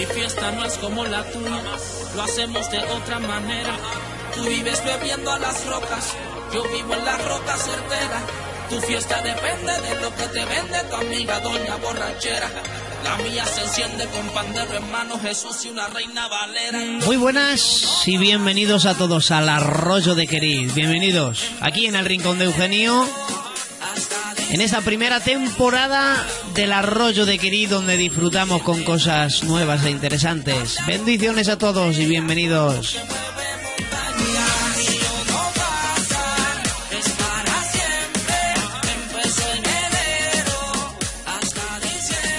Mi fiesta no es como la tuya, lo hacemos de otra manera. Tú vives bebiendo a las rocas, yo vivo en la roca certera. Tu fiesta depende de lo que te vende tu amiga doña borrachera. La mía se enciende con pandero en mano, Jesús y una reina valera. Muy buenas y bienvenidos a todos al Arroyo de Queriz. Bienvenidos aquí en el Rincón de Eugenio, en esta primera temporada del Arroyo de Queriz, donde disfrutamos con cosas nuevas e interesantes. Bendiciones a todos y bienvenidos.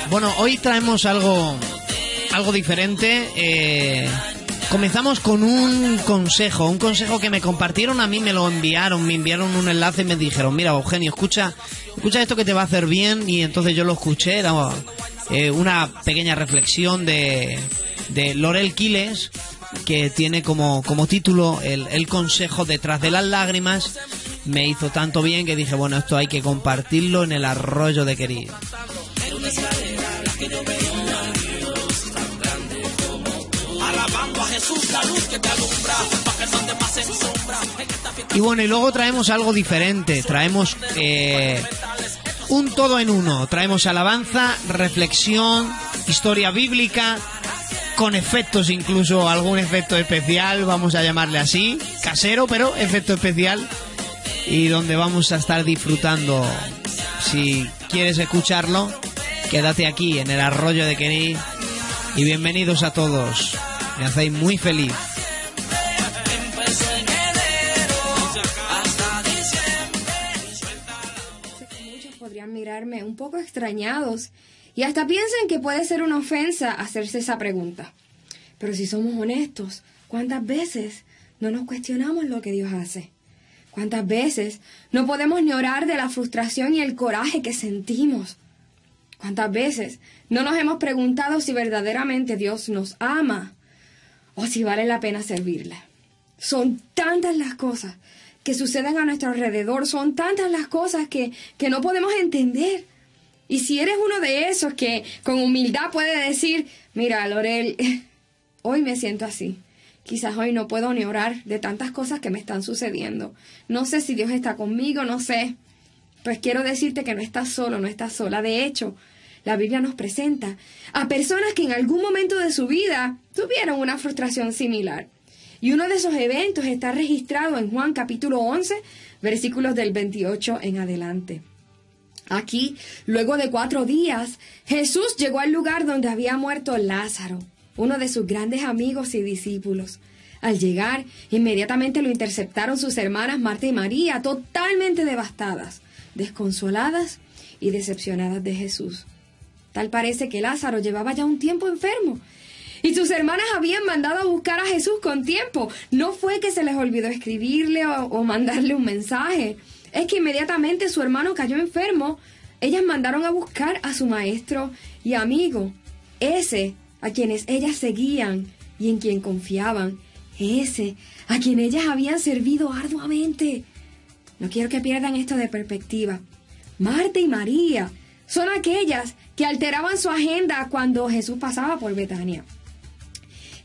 Bueno, hoy traemos algo diferente. Comenzamos con un consejo que me compartieron a mí, me enviaron un enlace y me dijeron: mira, Eugenio, escucha esto que te va a hacer bien. Y entonces yo lo escuché, era una pequeña reflexión de Laurel Quiles, que tiene como título el consejo detrás de las lágrimas. Me hizo tanto bien que dije, bueno, esto hay que compartirlo en el Arroyo de Queriz. Y bueno, y luego traemos algo diferente. Traemos un todo en uno. Traemos alabanza, reflexión, historia bíblica, con efectos, incluso algún efecto especial, vamos a llamarle así, casero, pero efecto especial, y donde vamos a estar disfrutando. Si quieres escucharlo, quédate aquí en el Arroyo de Queriz y bienvenidos a todos. Me hacéis muy feliz. Muchos podrían mirarme un poco extrañados y hasta piensan que puede ser una ofensa hacerse esa pregunta. Pero si somos honestos, ¿cuántas veces no nos cuestionamos lo que Dios hace? ¿Cuántas veces no podemos ni orar de la frustración y el coraje que sentimos? ¿Cuántas veces no nos hemos preguntado si verdaderamente Dios nos ama o si vale la pena servirle? Son tantas las cosas que suceden a nuestro alrededor, son tantas las cosas que no podemos entender. Y si eres uno de esos que con humildad puede decir: mira, Laurel, hoy me siento así. Quizás hoy no puedo ni orar de tantas cosas que me están sucediendo. No sé si Dios está conmigo, no sé. Pues quiero decirte que no estás solo, no estás sola. De hecho, la Biblia nos presenta a personas que en algún momento de su vida tuvieron una frustración similar. Y uno de esos eventos está registrado en Juan capítulo 11, versículos del 28 en adelante. Aquí, luego de 4 días, Jesús llegó al lugar donde había muerto Lázaro, uno de sus grandes amigos y discípulos. Al llegar, inmediatamente lo interceptaron sus hermanas Marta y María, totalmente devastadas, desconsoladas y decepcionadas de Jesús. Tal parece que Lázaro llevaba ya un tiempo enfermo y sus hermanas habían mandado a buscar a Jesús con tiempo. No fue que se les olvidó escribirle o mandarle un mensaje. Es que inmediatamente su hermano cayó enfermo, ellas mandaron a buscar a su maestro y amigo, ese a quienes ellas seguían y en quien confiaban, ese a quien ellas habían servido arduamente. No quiero que pierdan esto de perspectiva. Marta y María son aquellas que alteraban su agenda cuando Jesús pasaba por Betania.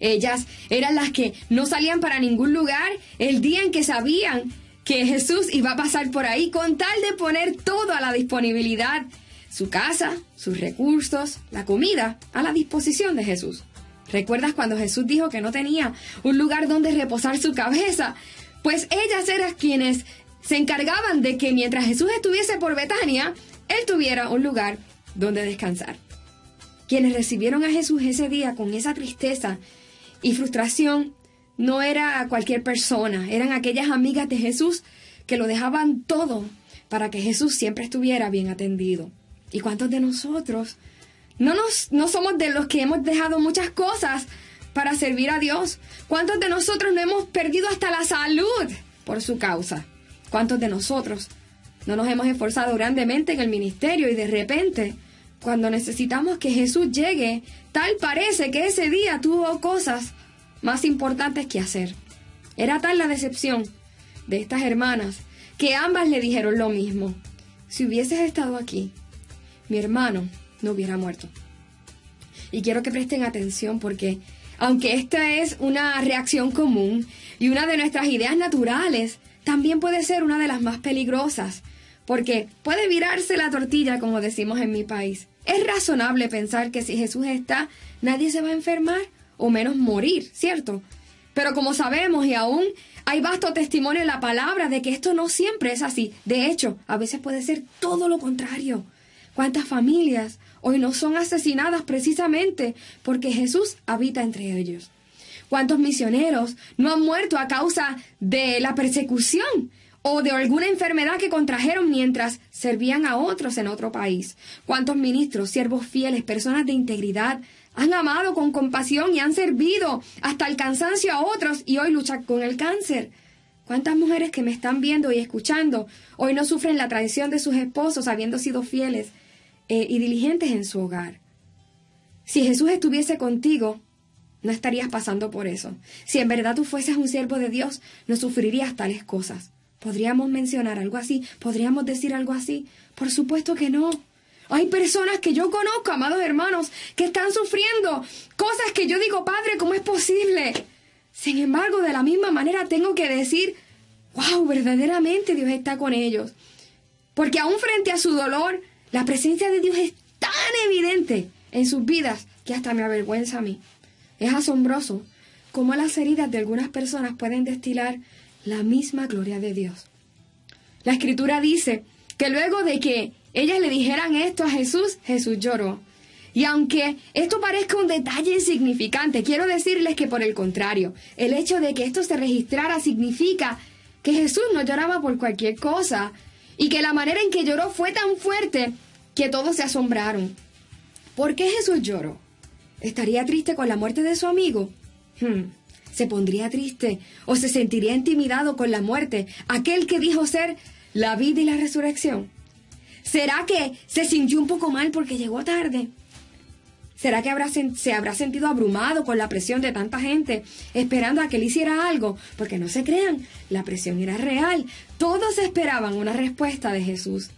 Ellas eran las que no salían para ningún lugar el día en que sabían que Jesús iba a pasar por ahí, con tal de poner todo a la disponibilidad, su casa, sus recursos, la comida, a la disposición de Jesús. ¿Recuerdas cuando Jesús dijo que no tenía un lugar donde reposar su cabeza? Pues ellas eran quienes se encargaban de que mientras Jesús estuviese por Betania, él tuviera un lugar donde descansar. Quienes recibieron a Jesús ese día con esa tristeza y frustración no era cualquier persona, eran aquellas amigas de Jesús que lo dejaban todo para que Jesús siempre estuviera bien atendido. ¿Y cuántos de nosotros no somos de los que hemos dejado muchas cosas para servir a Dios? ¿Cuántos de nosotros no hemos perdido hasta la salud por su causa? ¿Cuántos de nosotros no nos hemos esforzado grandemente en el ministerio y de repente, cuando necesitamos que Jesús llegue, tal parece que ese día tuvo cosas más importantes que hacer? Era tal la decepción de estas hermanas que ambas le dijeron lo mismo: si hubieses estado aquí, mi hermano no hubiera muerto. Y quiero que presten atención porque, aunque esta es una reacción común y una de nuestras ideas naturales, también puede ser una de las más peligrosas, porque puede virarse la tortilla, como decimos en mi país. Es razonable pensar que si Jesús está, nadie se va a enfermar, o menos morir, ¿cierto? Pero como sabemos, y aún hay vasto testimonio en la palabra de que esto no siempre es así. De hecho, a veces puede ser todo lo contrario. ¿Cuántas familias hoy no son asesinadas precisamente porque Jesús habita entre ellos? ¿Cuántos misioneros no han muerto a causa de la persecución o de alguna enfermedad que contrajeron mientras servían a otros en otro país? ¿Cuántos ministros, siervos fieles, personas de integridad han amado con compasión y han servido hasta el cansancio a otros y hoy luchan con el cáncer? ¿Cuántas mujeres que me están viendo y escuchando hoy no sufren la traición de sus esposos habiendo sido fieles y diligentes en su hogar? Si Jesús estuviese contigo, no estarías pasando por eso. Si en verdad tú fueses un siervo de Dios, no sufrirías tales cosas. ¿Podríamos mencionar algo así? ¿Podríamos decir algo así? Por supuesto que no. Hay personas que yo conozco, amados hermanos, que están sufriendo cosas que yo digo, Padre, ¿cómo es posible? Sin embargo, de la misma manera tengo que decir, wow, verdaderamente Dios está con ellos. Porque aún frente a su dolor, la presencia de Dios es tan evidente en sus vidas que hasta me avergüenza a mí. Es asombroso cómo las heridas de algunas personas pueden destilar la misma gloria de Dios. La Escritura dice que luego de que ellas le dijeran esto a Jesús, Jesús lloró. Y aunque esto parezca un detalle insignificante, quiero decirles que por el contrario, el hecho de que esto se registrara significa que Jesús no lloraba por cualquier cosa y que la manera en que lloró fue tan fuerte que todos se asombraron. ¿Por qué Jesús lloró? ¿Estaría triste con la muerte de su amigo? ¿Se pondría triste o se sentiría intimidado con la muerte, aquel que dijo ser la vida y la resurrección? ¿Será que se sintió un poco mal porque llegó tarde? ¿Será que se habrá sentido abrumado con la presión de tanta gente esperando a que él hiciera algo? Porque no se crean, la presión era real. Todos esperaban una respuesta de Jesús.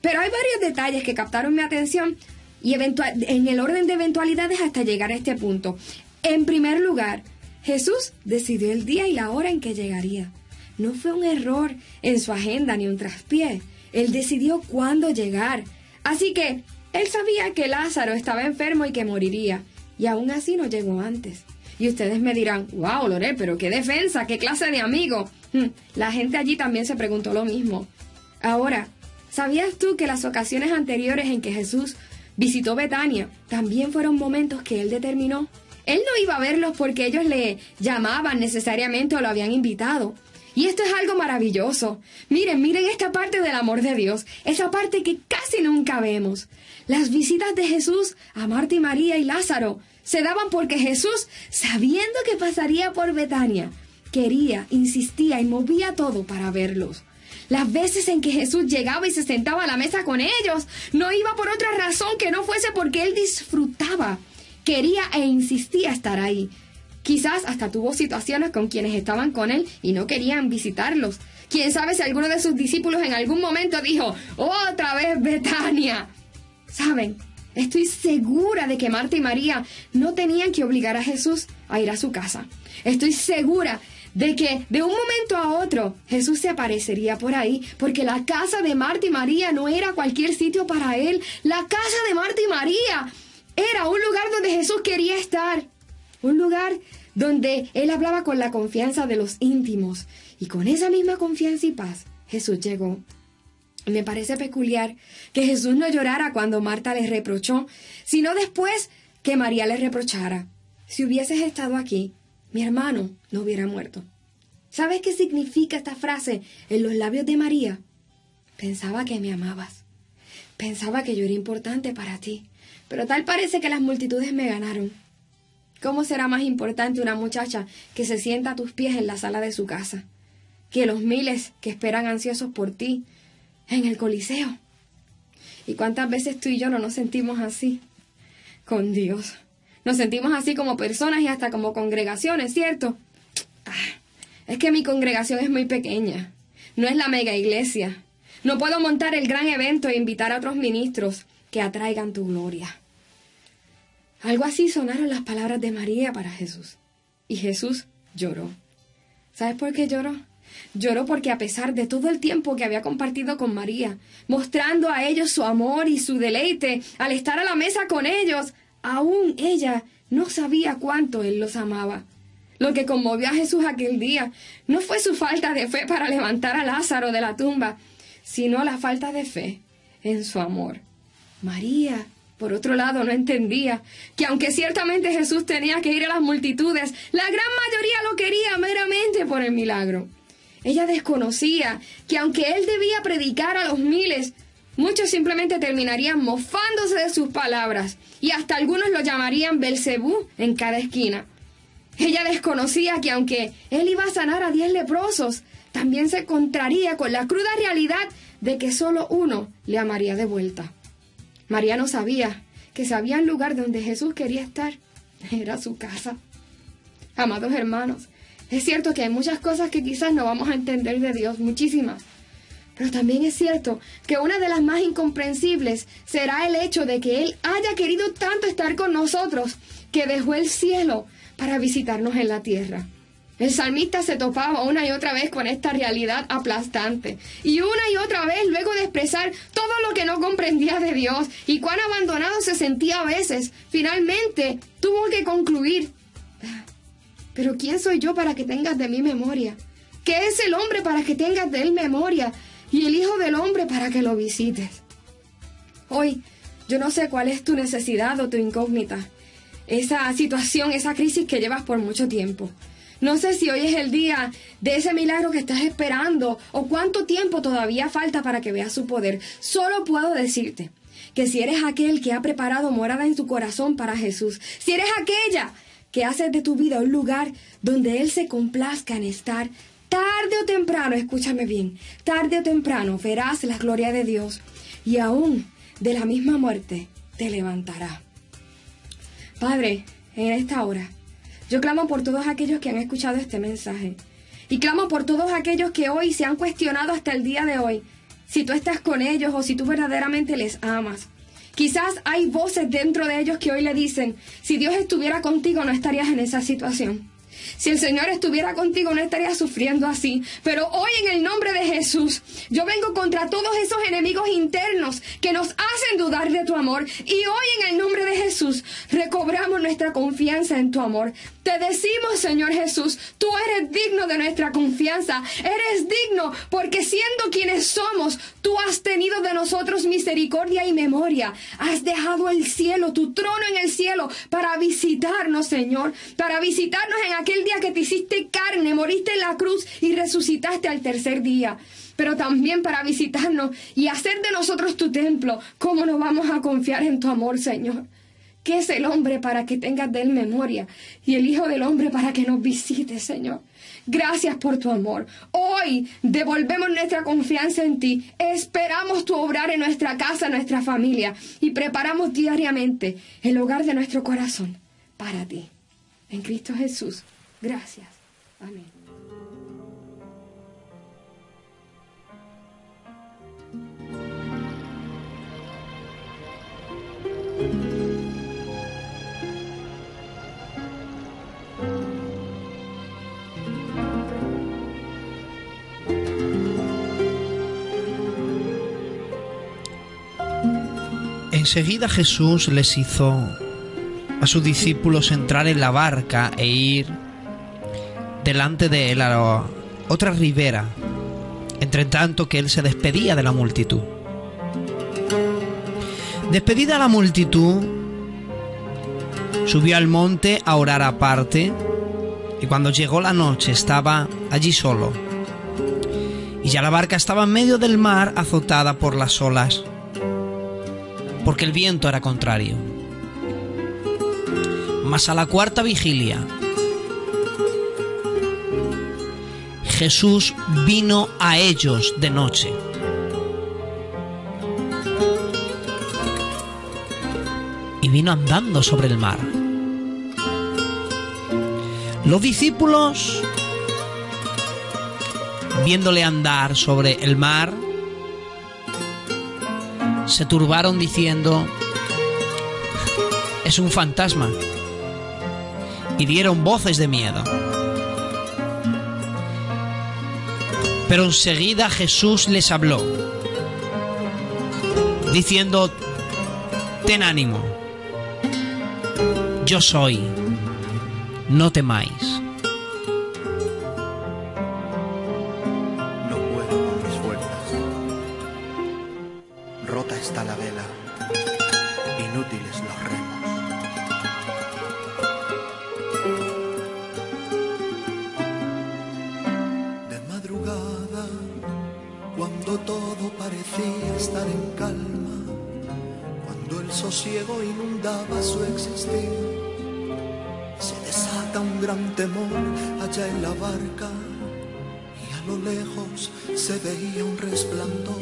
Pero hay varios detalles que captaron mi atención y en el orden de eventualidades hasta llegar a este punto. En primer lugar, Jesús decidió el día y la hora en que llegaría. No fue un error en su agenda ni un traspié. Él decidió cuándo llegar. Así que él sabía que Lázaro estaba enfermo y que moriría. Y aún así no llegó antes. Y ustedes me dirán, wow, Lorel, pero qué defensa, qué clase de amigo. La gente allí también se preguntó lo mismo. Ahora, ¿sabías tú que las ocasiones anteriores en que Jesús visitó Betania también fueron momentos que él determinó? Él no iba a verlos porque ellos le llamaban necesariamente o lo habían invitado. Y esto es algo maravilloso. Miren esta parte del amor de Dios, esa parte que casi nunca vemos. Las visitas de Jesús a Marta y María y Lázaro se daban porque Jesús, sabiendo que pasaría por Betania, quería, insistía y movía todo para verlos. Las veces en que Jesús llegaba y se sentaba a la mesa con ellos, no iba por otra razón que no fuese porque él disfrutaba, quería e insistía estar ahí. Quizás hasta tuvo situaciones con quienes estaban con él y no querían visitarlos. Quién sabe si alguno de sus discípulos en algún momento dijo, ¡otra vez Betania! ¿Saben? Estoy segura de que Marta y María no tenían que obligar a Jesús a ir a su casa. Estoy segura de que de un momento a otro Jesús se aparecería por ahí, porque la casa de Marta y María no era cualquier sitio para él. La casa de Marta y María era un lugar donde Jesús quería estar. Un lugar donde él hablaba con la confianza de los íntimos. Y con esa misma confianza y paz, Jesús llegó. Me parece peculiar que Jesús no llorara cuando Marta le reprochó, sino después que María le reprochara. Si hubieses estado aquí, mi hermano no hubiera muerto. ¿Sabes qué significa esta frase en los labios de María? Pensaba que me amabas. Pensaba que yo era importante para ti. Pero tal parece que las multitudes me ganaron. ¿Cómo será más importante una muchacha que se sienta a tus pies en la sala de su casa que los miles que esperan ansiosos por ti en el Coliseo? ¿Y cuántas veces tú y yo no nos sentimos así con Dios? Nos sentimos así como personas y hasta como congregaciones, ¿cierto? Es que mi congregación es muy pequeña. No es la mega iglesia. No puedo montar el gran evento e invitar a otros ministros que atraigan tu gloria. Algo así sonaron las palabras de María para Jesús. Y Jesús lloró. ¿Sabes por qué lloró? Lloró porque a pesar de todo el tiempo que había compartido con María, mostrando a ellos su amor y su deleite al estar a la mesa con ellos, aún ella no sabía cuánto él los amaba. Lo que conmovió a Jesús aquel día no fue su falta de fe para levantar a Lázaro de la tumba, sino la falta de fe en su amor. María, por otro lado, no entendía que aunque ciertamente Jesús tenía que ir a las multitudes, la gran mayoría lo quería meramente por el milagro. Ella desconocía que aunque él debía predicar a los miles, muchos simplemente terminarían mofándose de sus palabras y hasta algunos lo llamarían Belcebú en cada esquina. Ella desconocía que aunque él iba a sanar a 10 leprosos, también se encontraría con la cruda realidad de que solo uno le amaría de vuelta. María no sabía que si había un lugar donde Jesús quería estar, era su casa. Amados hermanos, es cierto que hay muchas cosas que quizás no vamos a entender de Dios, muchísimas. Pero también es cierto que una de las más incomprensibles será el hecho de que Él haya querido tanto estar con nosotros que dejó el cielo para visitarnos en la tierra. El salmista se topaba una y otra vez con esta realidad aplastante. Y una y otra vez, luego de expresar todo lo que no comprendía de Dios y cuán abandonado se sentía a veces, finalmente tuvo que concluir: pero ¿quién soy yo para que tengas de mí memoria? ¿Qué es el hombre para que tengas de él memoria? Y el Hijo del Hombre para que lo visites. Hoy, yo no sé cuál es tu necesidad o tu incógnita. Esa situación, esa crisis que llevas por mucho tiempo. No sé si hoy es el día de ese milagro que estás esperando o cuánto tiempo todavía falta para que veas su poder. Solo puedo decirte que si eres aquel que ha preparado morada en tu corazón para Jesús, si eres aquella que haces de tu vida un lugar donde Él se complazca en estar, tarde o temprano, escúchame bien, tarde o temprano verás la gloria de Dios y aún de la misma muerte te levantará. Padre, en esta hora, yo clamo por todos aquellos que han escuchado este mensaje y clamo por todos aquellos que hoy se han cuestionado hasta el día de hoy si tú estás con ellos o si tú verdaderamente les amas. Quizás hay voces dentro de ellos que hoy le dicen: si Dios estuviera contigo no estarías en esa situación. Si el Señor estuviera contigo no estarías sufriendo así. Pero hoy en el nombre de Jesús, yo vengo contra todos esos enemigos internos que nos hacen dudar de tu amor. Y hoy en el nombre de Jesús recobramos nuestra confianza en tu amor. Te decimos, Señor Jesús, tú eres digno de nuestra confianza. Eres digno porque siendo quienes somos, tú has tenido de nosotros misericordia y memoria. Has dejado el cielo, tu trono en el cielo, para visitarnos, Señor. Para visitarnos en aquel día que te hiciste carne, moriste en la cruz y resucitaste al tercer día. Pero también para visitarnos y hacer de nosotros tu templo. ¿Cómo no vamos a confiar en tu amor, Señor? ¿Qué es el hombre para que tengas de él memoria? Y el Hijo del Hombre para que nos visites, Señor. Gracias por tu amor. Hoy devolvemos nuestra confianza en ti. Esperamos tu obrar en nuestra casa, en nuestra familia. Y preparamos diariamente el hogar de nuestro corazón para ti. En Cristo Jesús. Gracias. Amén. Enseguida Jesús les hizo a sus discípulos entrar en la barca e ir delante de él a la otra ribera, entre tanto que él se despedía de la multitud. Despedida la multitud, subió al monte a orar aparte, y cuando llegó la noche estaba allí solo, y ya la barca estaba en medio del mar azotada por las olas, porque el viento era contrario. Mas a la cuarta vigilia, Jesús vino a ellos de noche. Y vino andando sobre el mar. Los discípulos, viéndole andar sobre el mar, se turbaron diciendo: es un fantasma. Y dieron voces de miedo. Pero enseguida Jesús les habló, diciendo: ten ánimo, yo soy, no temáis. No puedo con mis fuerzas. Rota está la vela, inútiles los remos. De madrugada, cuando todo parecía estar en calma, cuando el sosiego inundaba su existir, se desata un gran temor allá en la barca, y a lo lejos se veía un resplandor.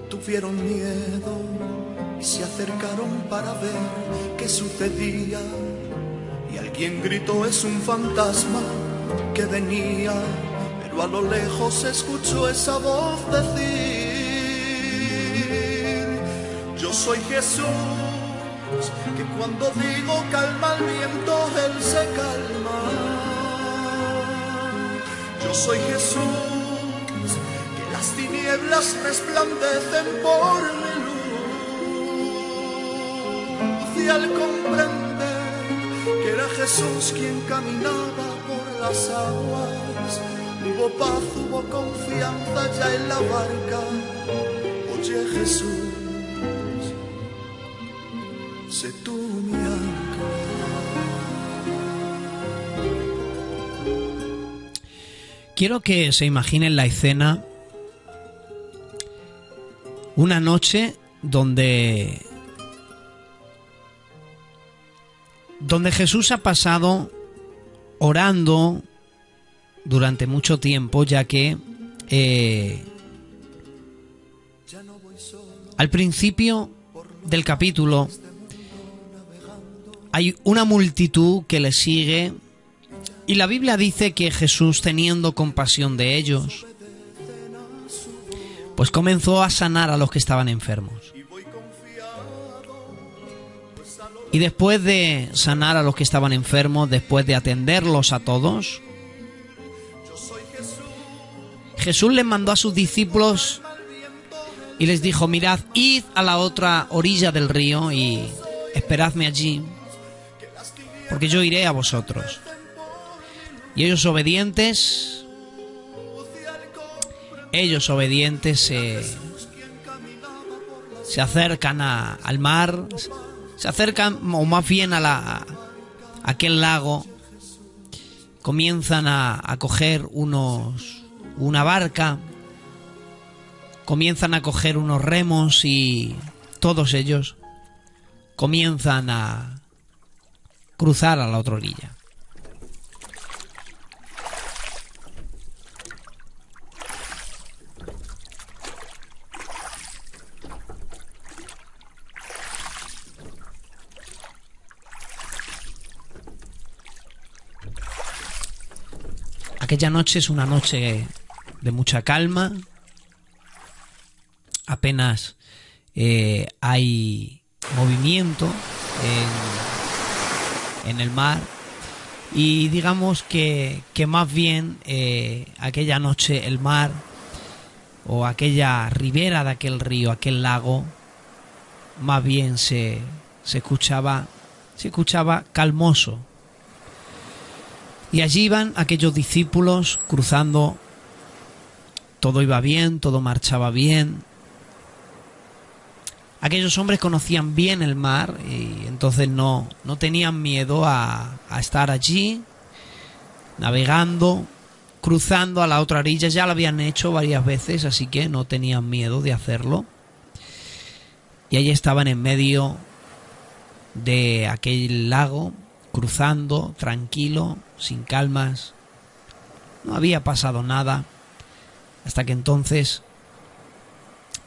Tuvieron miedo y se acercaron para ver qué sucedía, y alguien gritó: es un fantasma que venía. Pero a lo lejos se escuchó esa voz decir: yo soy Jesús, que cuando digo calma el viento, él se calma. Yo soy Jesús, que las tinieblas resplandecen por mi luz. Y al comprender que era Jesús quien caminaba por las aguas, hubo paz, hubo confianza ya en la barca. Oye Jesús, sé tú mi ancla. Quiero que se imaginen la escena. Una noche donde Jesús ha pasado orando durante mucho tiempo, ya que al principio del capítulo hay una multitud que le sigue, y la Biblia dice que Jesús, teniendo compasión de ellos, pues comenzó a sanar a los que estaban enfermos. Y después de sanar a los que estaban enfermos, después de atenderlos a todos, Jesús les mandó a sus discípulos y les dijo: mirad, id a la otra orilla del río y esperadme allí, porque yo iré a vosotros. Y ellos obedientes se acercan al mar, se acercan, o más bien a aquel lago, comienzan a coger una barca, comienzan a coger unos remos, y todos ellos comienzan a cruzar a la otra orilla. Aquella noche es una noche de mucha calma, apenas hay movimiento en el mar, y digamos que más bien aquella noche el mar, o aquella ribera de aquel río, aquel lago, más bien se escuchaba calmoso. Y allí iban aquellos discípulos cruzando. Todo iba bien, todo marchaba bien. Aquellos hombres conocían bien el mar y entonces no tenían miedo a estar allí, navegando, cruzando a la otra orilla. Ya lo habían hecho varias veces, así que no tenían miedo de hacerlo. Y allí estaban en medio de aquel lago, cruzando, tranquilo, sin calmas. No había pasado nada, hasta que entonces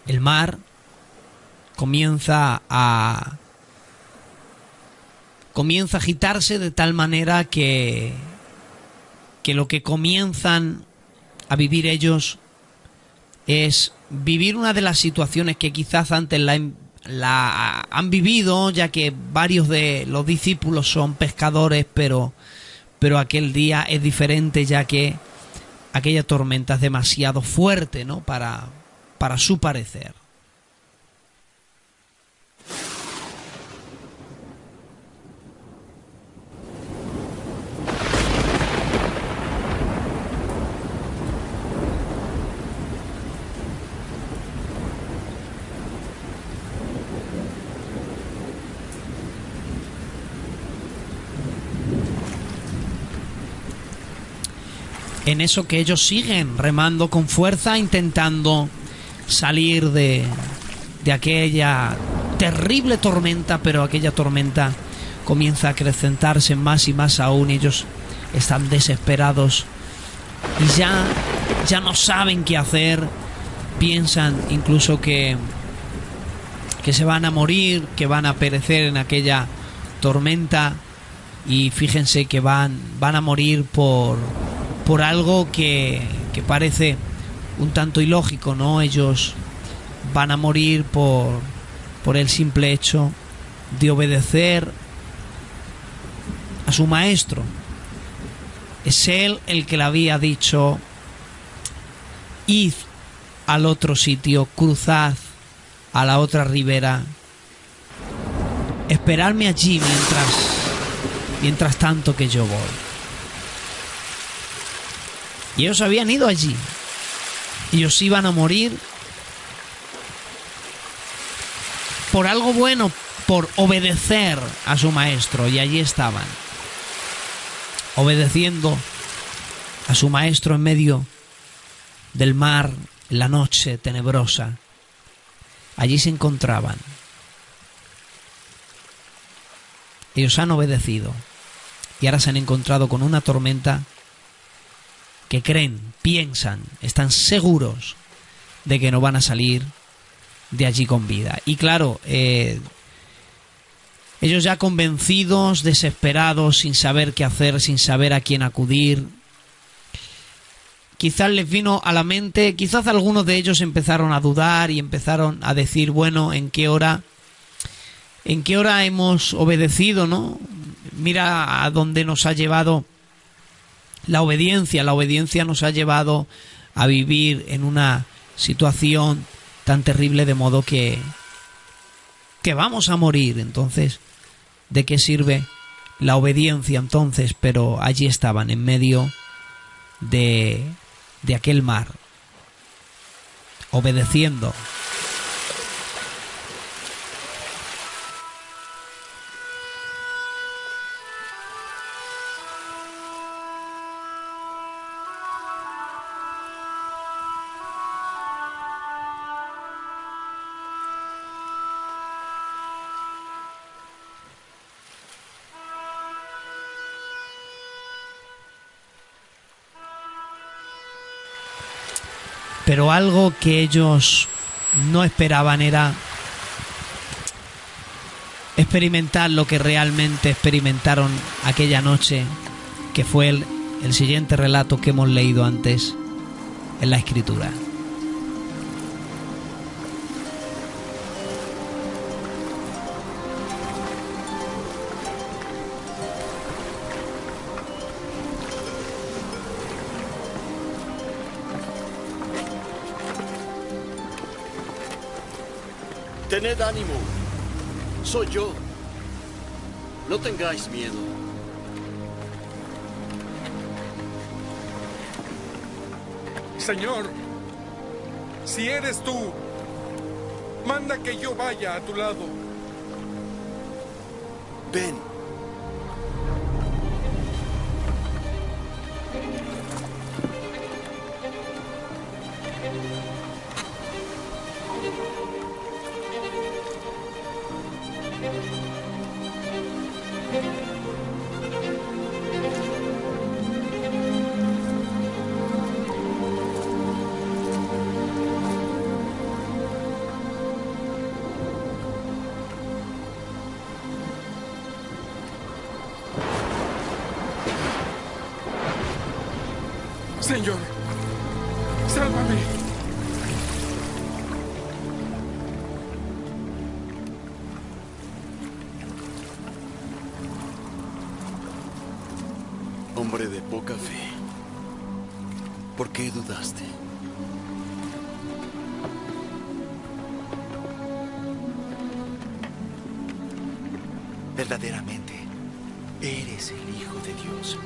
el mar comienza a agitarse de tal manera que lo que comienzan a vivir ellos es vivir una de las situaciones que quizás antes la la han vivido, ya que varios de los discípulos son pescadores, pero aquel día es diferente, ya que aquella tormenta es demasiado fuerte, ¿no? Para su parecer. En eso que ellos siguen remando con fuerza, intentando salir de aquella terrible tormenta, pero aquella tormenta comienza a acrecentarse más y más aún. Ellos están desesperados y ya no saben qué hacer. Piensan incluso que se van a morir, que van a perecer en aquella tormenta, y fíjense que van a morir por algo que parece un tanto ilógico, ¿no? Ellos van a morir por el simple hecho de obedecer a su maestro. Es él el que le había dicho: id al otro sitio, cruzad a la otra ribera, esperadme allí mientras tanto que yo voy. Y ellos habían ido allí. Ellos iban a morir por algo bueno, por obedecer a su maestro. Y allí estaban, obedeciendo a su maestro en medio del mar, en la noche tenebrosa. Allí se encontraban. Ellos han obedecido y ahora se han encontrado con una tormenta que creen, piensan, están seguros de que no van a salir de allí con vida. Y claro, ellos ya convencidos, desesperados, sin saber qué hacer, sin saber a quién acudir, quizás les vino a la mente, quizás algunos de ellos empezaron a dudar y empezaron a decir: bueno, ¿en qué hora hemos obedecido, no? Mira a dónde nos ha llevado la obediencia. La obediencia nos ha llevado a vivir en una situación tan terrible, de modo que vamos a morir. Entonces, ¿de qué sirve la obediencia entonces? Pero allí estaban, en medio de aquel mar, obedeciendo. Pero algo que ellos no esperaban era experimentar lo que realmente experimentaron aquella noche, que fue el siguiente relato que hemos leído antes en la Escritura. Tened ánimo, soy yo. No tengáis miedo. Señor, si eres tú, manda que yo vaya a tu lado. Ven. Señor, sálvame. Hombre de poca fe. ¿Por qué dudaste? Verdaderamente, eres el Hijo de Dios.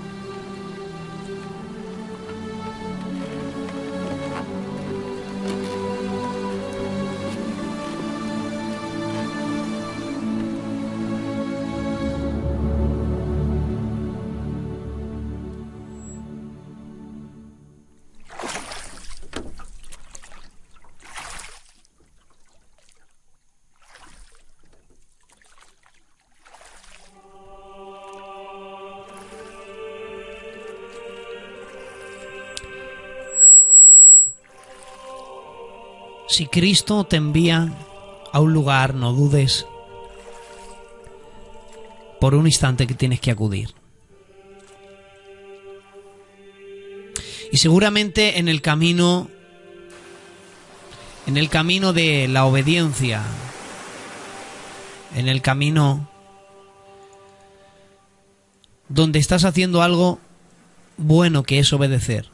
Si Cristo te envía a un lugar, no dudes por un instante que tienes que acudir. Y seguramente en el camino de la obediencia, en el camino donde estás haciendo algo bueno, que es obedecer,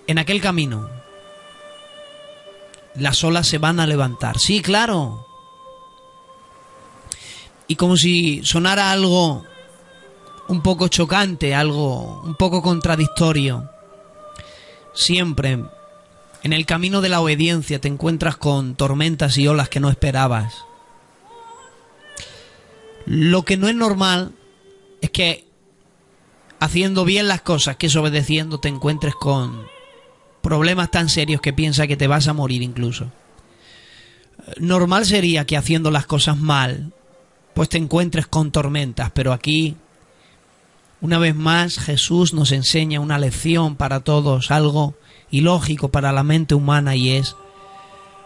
en aquel camino las olas se van a levantar. Sí, claro. Y como si sonara algo un poco chocante, algo un poco contradictorio, siempre en el camino de la obediencia te encuentras con tormentas y olas que no esperabas. Lo que no es normal es que haciendo bien las cosas, que es obedeciendo, te encuentres con problemas tan serios que piensas que te vas a morir incluso. Normal sería que haciendo las cosas mal, pues te encuentres con tormentas, pero aquí, una vez más, Jesús nos enseña una lección para todos, algo ilógico para la mente humana, y es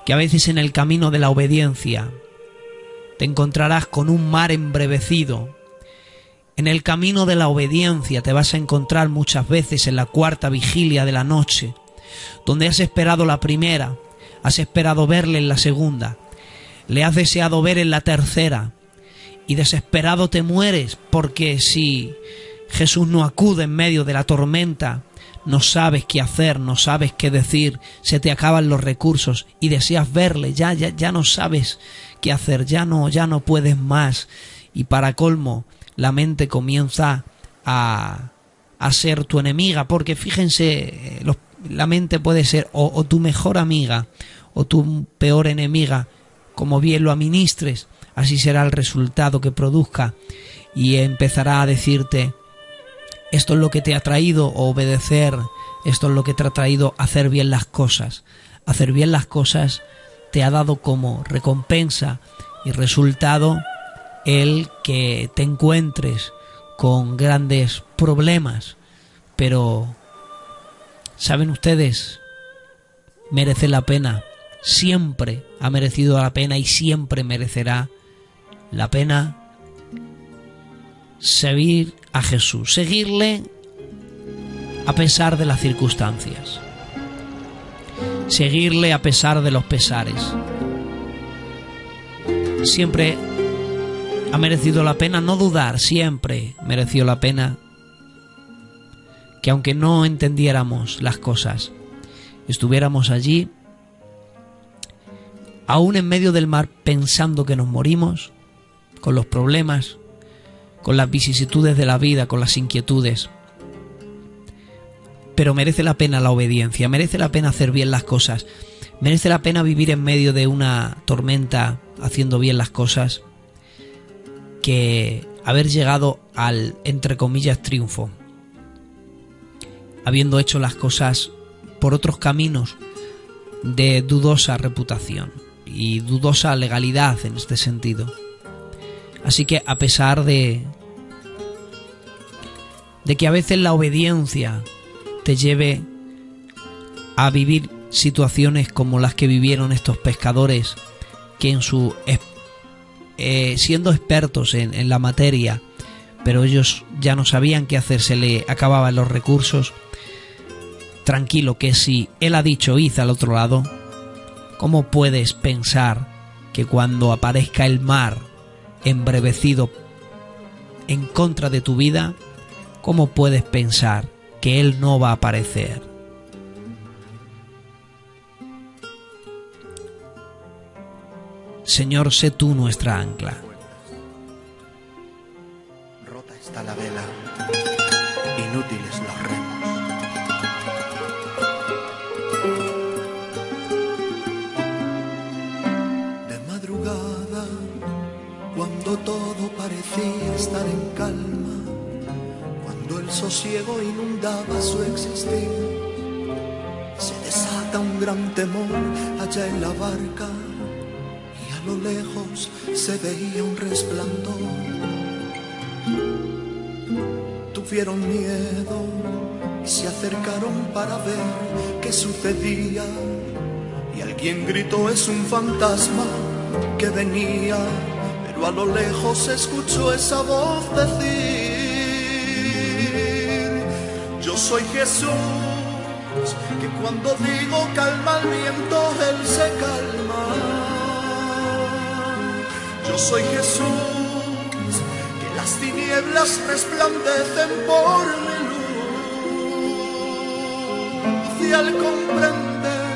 que a veces en el camino de la obediencia te encontrarás con un mar embravecido. En el camino de la obediencia te vas a encontrar muchas veces en la cuarta vigilia de la noche, donde has esperado la primera, has esperado verle en la segunda, le has deseado ver en la tercera, y desesperado te mueres, porque si Jesús no acude en medio de la tormenta, no sabes qué hacer, no sabes qué decir, se te acaban los recursos y deseas verle, ya no sabes qué hacer, ya no puedes más, y para colmo la mente comienza a ser tu enemiga, porque fíjense, la mente puede ser o tu mejor amiga o tu peor enemiga, como bien lo administres, así será el resultado que produzca, y empezará a decirte: esto es lo que te ha traído obedecer, esto es lo que te ha traído hacer bien las cosas. Hacer bien las cosas te ha dado como recompensa y resultado el que te encuentres con grandes problemas, pero ¿saben ustedes? Merece la pena, siempre ha merecido la pena y siempre merecerá la pena seguir a Jesús, seguirle a pesar de las circunstancias, seguirle a pesar de los pesares. Siempre ha merecido la pena, no dudar, siempre mereció la pena que aunque no entendiéramos las cosas, estuviéramos allí, aún en medio del mar, pensando que nos morimos, con los problemas, con las vicisitudes de la vida, con las inquietudes. Pero merece la pena la obediencia, merece la pena hacer bien las cosas, merece la pena vivir en medio de una tormenta haciendo bien las cosas, que haber llegado al, entre comillas, triunfo, habiendo hecho las cosas por otros caminos de dudosa reputación y dudosa legalidad en este sentido. Así que a pesar de que a veces la obediencia te lleve a vivir situaciones como las que vivieron estos pescadores, que en su siendo expertos en la materia, pero ellos ya no sabían qué hacer, se le acababan los recursos. Tranquilo, que si Él ha dicho id al otro lado, ¿cómo puedes pensar que cuando aparezca el mar embravecido en contra de tu vida, ¿cómo puedes pensar que Él no va a aparecer? Señor, sé tú nuestra ancla. Rota está la vela, inútiles los remos. De madrugada, cuando todo parecía estar en calma, cuando el sosiego inundaba su existir, se desata un gran temor allá en la barca. A lo lejos se veía un resplandor. Tuvieron miedo y se acercaron para ver qué sucedía. Y alguien gritó: es un fantasma que venía. Pero a lo lejos se escuchó esa voz decir: yo soy Jesús, que cuando digo calma el viento, Él se calma. Yo soy Jesús, que las tinieblas resplandecen por mi luz. Y al comprender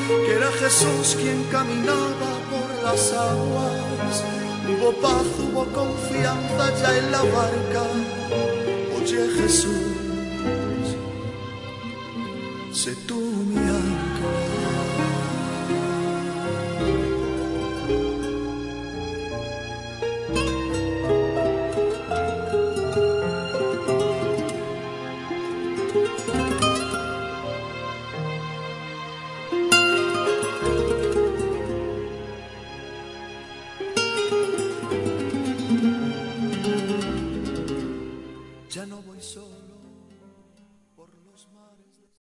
que era Jesús quien caminaba por las aguas, hubo paz, hubo confianza ya en la barca. Oye Jesús, sé tú mi alma.